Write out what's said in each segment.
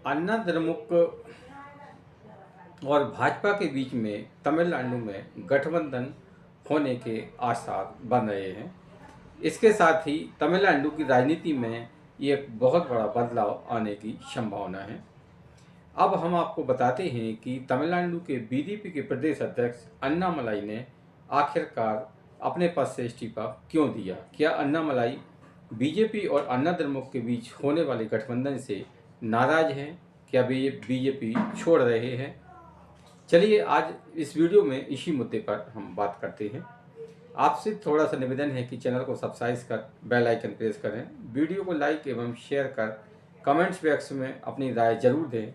अन्ना द्रमुक और भाजपा के बीच में तमिलनाडु में गठबंधन होने के आसार बन रहे हैं। इसके साथ ही तमिलनाडु की राजनीति में एक बहुत बड़ा बदलाव आने की संभावना है। अब हम आपको बताते हैं कि तमिलनाडु के बीजेपी के प्रदेश अध्यक्ष अन्नामलाई ने आखिरकार अपने पद से इस्तीफा क्यों दिया। क्या अन्नामलाई बीजेपी और अन्ना द्रमुक के बीच होने वाले गठबंधन से नाराज हैं? क्या बीजेपी छोड़ रहे हैं? चलिए आज इस वीडियो में इसी मुद्दे पर हम बात करते हैं। आपसे थोड़ा सा निवेदन है कि चैनल को सब्सक्राइब कर बेल आइकन प्रेस करें, वीडियो को लाइक एवं शेयर कर कमेंट्स बॉक्स में अपनी राय जरूर दें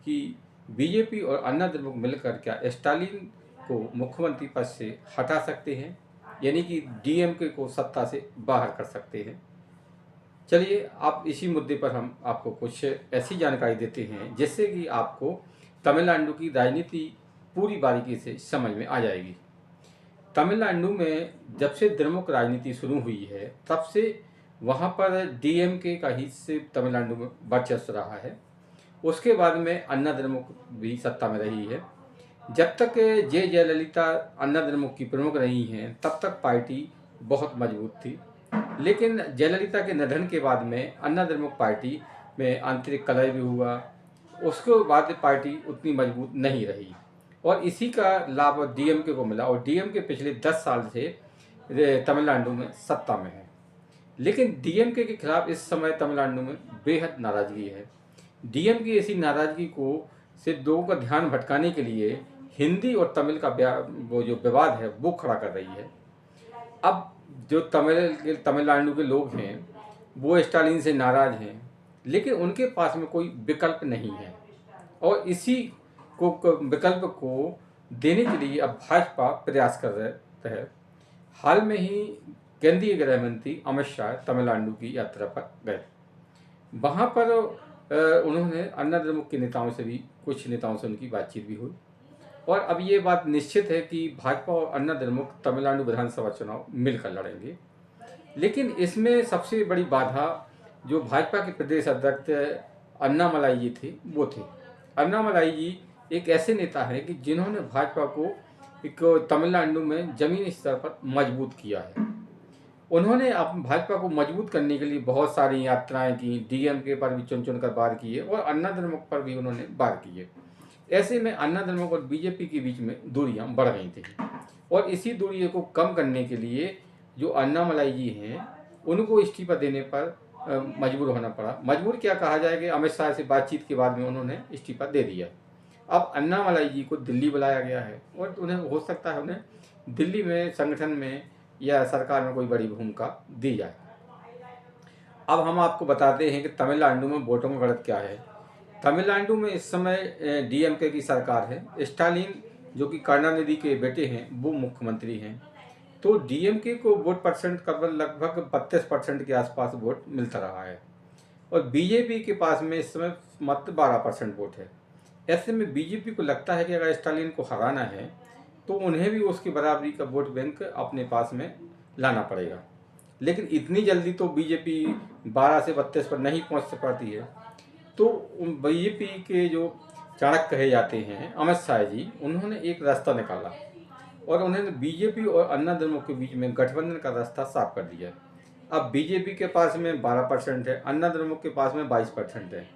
कि बीजेपी और अन्ना द्रमुक मिलकर क्या स्टालिन को मुख्यमंत्री पद से हटा सकते हैं, यानी कि डीएमके को सत्ता से बाहर कर सकते हैं। चलिए आप इसी मुद्दे पर हम आपको कुछ ऐसी जानकारी देते हैं जिससे कि आपको तमिलनाडु की राजनीति पूरी बारीकी से समझ में आ जाएगी। तमिलनाडु में जब से द्रमुक राजनीति शुरू हुई है तब से वहाँ पर डीएमके का ही से तमिलनाडु में वर्चस्व रहा है। उसके बाद में अन्ना द्रमुक भी सत्ता में रही है। जब तक जयललिता अन्ना द्रमुक की प्रमुख रही हैं तब तक पार्टी बहुत मजबूत थी, लेकिन जयललिता के निधन के बाद में अन्ना द्रमुक पार्टी में आंतरिक कलह भी हुआ। उसके बाद पार्टी उतनी मजबूत नहीं रही और इसी का लाभ डीएमके को मिला और डीएमके पिछले 10 साल से तमिलनाडु में सत्ता में है। लेकिन डीएमके के खिलाफ इस समय तमिलनाडु में बेहद नाराजगी है। डीएमके ऐसी नाराजगी को से लोगों का ध्यान भटकाने के लिए हिंदी और तमिल का वो जो विवाद है वो खड़ा कर रही है। अब जो तमिलनाडु के लोग हैं वो स्टालिन से नाराज हैं, लेकिन उनके पास में कोई विकल्प नहीं है और इसी विकल्प को देने के लिए अब भाजपा प्रयास कर रहे है। हाल में ही केंद्रीय गृह मंत्री अमित शाह तमिलनाडु की यात्रा पर गए। वहाँ पर उन्होंने अन्ना द्रमुक के नेताओं से भी कुछ नेताओं से उनकी बातचीत भी हुई और अब ये बात निश्चित है कि भाजपा और अन्ना द्रमुक तमिलनाडु विधानसभा चुनाव मिलकर लड़ेंगे। लेकिन इसमें सबसे बड़ी बाधा जो भाजपा के प्रदेश अध्यक्ष अन्नामलाई जी थे वो थे। अन्नामलाई जी एक ऐसे नेता हैं कि जिन्होंने भाजपा को एक तमिलनाडु में जमीनी स्तर पर मजबूत किया है। उन्होंने भाजपा को मजबूत करने के लिए बहुत सारी यात्राएं की, डीएमके पर भी चुन कर वार किए और अन्ना द्रमुक पर भी उन्होंने वार किए। ऐसे में अन्ना द्रमुक और बीजेपी के बीच में दूरियां बढ़ गई थी और इसी दूरी को कम करने के लिए जो अन्नामलाई जी हैं उनको इस्तीफा देने पर मजबूर होना पड़ा। मजबूर क्या कहा जाए कि अमित शाह से बातचीत के बाद में उन्होंने इस्तीफा दे दिया। अब अन्नामलाई जी को दिल्ली बुलाया गया है और उन्हें हो सकता है उन्हें दिल्ली में संगठन में या सरकार में कोई बड़ी भूमिका दी जाए। अब हम आपको बताते हैं कि तमिलनाडु में वोटों का गणित क्या है। तमिलनाडु में इस समय डीएमके की सरकार है। स्टालिन जो कि करुणानिधि के बेटे हैं वो मुख्यमंत्री हैं। तो डीएमके को वोट परसेंट लगभग 32% के आसपास वोट मिलता रहा है और बीजेपी के पास में इस समय मात्र 12% वोट है। ऐसे में बीजेपी को लगता है कि अगर स्टालिन को हराना है तो उन्हें भी उसकी बराबरी का वोट बैंक अपने पास में लाना पड़ेगा। लेकिन इतनी जल्दी तो बीजेपी 12 से 32 पर नहीं पहुंच पाती है। तो बीजेपी के जो चाणक्य कहे जाते हैं अमित शाह जी, उन्होंने एक रास्ता निकाला और उन्होंने बीजेपी और अन्ना द्रमुक के बीच में गठबंधन का रास्ता साफ कर दिया। अब बीजेपी के पास में 12% है, अन्ना द्रमुक के पास में 22% है।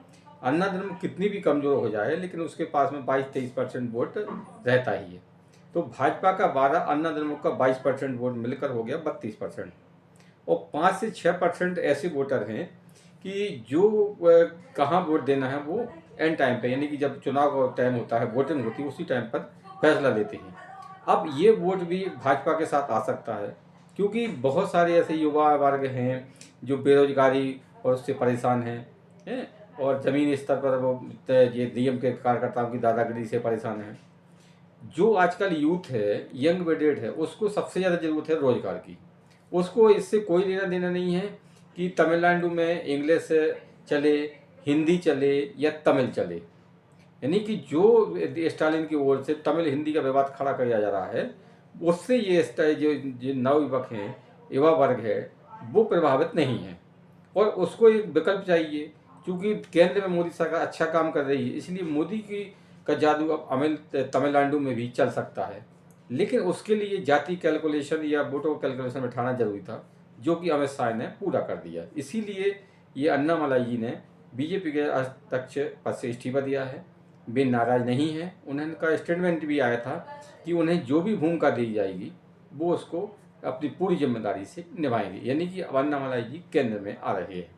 अन्ना द्रमुक कितनी भी कमज़ोर हो जाए लेकिन उसके पास में 22-23% वोट रहता ही है। तो भाजपा का 12, अन्ना द्रमुक का 22% वोट मिलकर हो गया 32% और 5 से 6% ऐसे वोटर हैं कि जो कहाँ वोट देना है वो एंड टाइम पे, यानी कि जब चुनाव का टाइम होता है, वोटिंग होती है, उसी टाइम पर फैसला लेते हैं। अब ये वोट भी भाजपा के साथ आ सकता है क्योंकि बहुत सारे ऐसे युवा वर्ग हैं जो बेरोजगारी और उससे परेशान हैं और ज़मीनी स्तर पर वो ये डीएम के कार्यकर्ताओं की दादागिरी से परेशान हैं। जो आजकल यूथ है, यंग ब्रिगेड है, उसको सबसे ज़्यादा ज़रूरत है रोज़गार की। उसको इससे कोई लेना देना नहीं है कि तमिलनाडु में इंग्लिश चले, हिंदी चले या तमिल चले। यानी कि जो स्टालिन की ओर से तमिल हिंदी का विवाद खड़ा किया जा रहा है उससे ये जो नवयुवक हैं, युवा वर्ग है, वो प्रभावित नहीं है और उसको एक विकल्प चाहिए। क्योंकि केंद्र में मोदी सरकार अच्छा काम कर रही है, इसलिए मोदी की का जादू अब तमिलनाडु में भी चल सकता है। लेकिन उसके लिए जाति कैलकुलेशन या वोटों कैलकुलेशन बैठाना जरूरी था, जो कि अमित शाह ने पूरा कर दिया। इसीलिए ये अन्नामलाई जी ने बीजेपी के अध्यक्ष पद से इस्तीफा दिया है। वे नाराज नहीं हैं, उनका स्टेटमेंट भी आया था कि उन्हें जो भी भूमिका दी जाएगी वो उसको अपनी पूरी जिम्मेदारी से निभाएंगे, यानी कि अब अन्नामलाई जी केंद्र में आ रहे हैं।